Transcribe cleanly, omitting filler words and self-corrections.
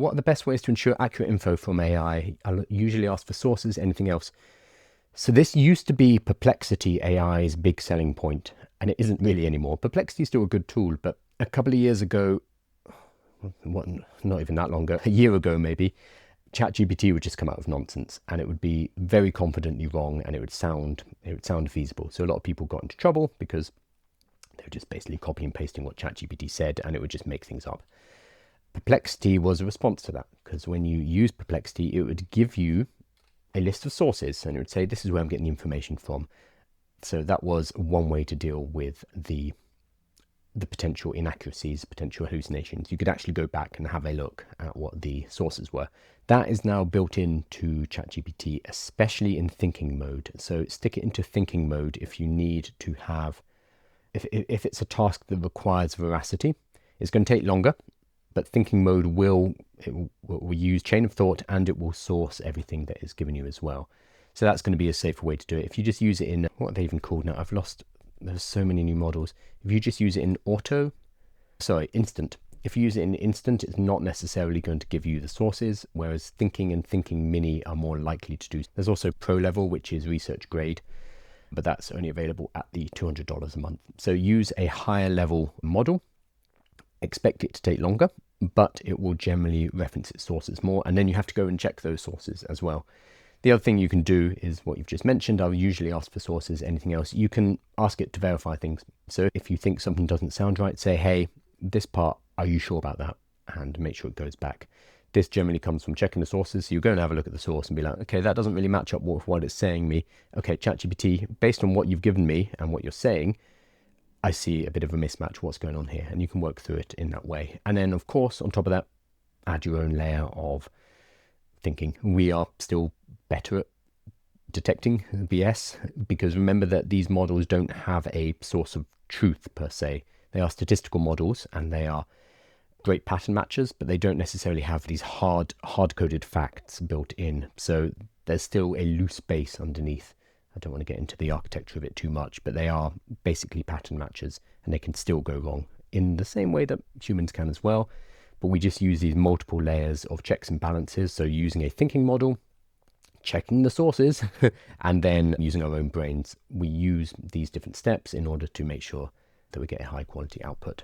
what are the best ways to ensure accurate info from AI? I'll usually ask for sources, anything else. So this used to be Perplexity AI's big selling point, and it isn't really anymore. Perplexity is still a good tool, but a couple of years ago, not even that long ago, a year ago maybe, ChatGPT would just come out with nonsense, and it would be very confidently wrong, and it would sound feasible. So a lot of people got into trouble because they were just basically copy and pasting what ChatGPT said, and it would just make things up. Perplexity was a response to that, because when you use Perplexity, it would give you a list of sources, and it would say, this is where I'm getting the information from. So that was one way to deal with the potential inaccuracies, potential hallucinations. You could actually go back and have a look at what the sources were. That is now built into ChatGPT, especially in thinking mode. So stick it into thinking mode if you need to have, if it's a task that requires veracity. It's going to take longer, but thinking mode will use chain of thought, and it will source everything that is given you as well. So that's going to be a safer way to do it. If you just use it in, what are they even called now? There's so many new models. If you just use it in instant. If you use it in instant, it's not necessarily going to give you the sources, whereas thinking and thinking mini are more likely to do. There's also pro level, which is research grade, but that's only available at the $200 a month. So use a higher level model. Expect it to take longer, but it will generally reference its sources more, and then you have to go and check those sources as well. The other thing you can do is what you've just mentioned. I'll usually ask for sources. Anything else, you can ask it to verify things. So if you think something doesn't sound right, say, hey, this part, are you sure about that? And make sure it goes back. This generally comes from checking the sources. So you go and have a look at the source and be like, okay, that doesn't really match up with what it's saying me. Okay, ChatGPT, based on what you've given me and what you're saying, I see a bit of a mismatch. What's going on here? And you can work through it in that way. And then, of course, on top of that, add your own layer of thinking. We are still better at detecting BS, because remember that these models don't have a source of truth per se. They are statistical models, and they are great pattern matchers, but they don't necessarily have these hard-coded facts built in. So there's still a loose base underneath. I don't want to get into the architecture of it too much, but they are basically pattern matchers, and they can still go wrong in the same way that humans can as well. But we just use these multiple layers of checks and balances. So using a thinking model, checking the sources, and then using our own brains, we use these different steps in order to make sure that we get a high quality output.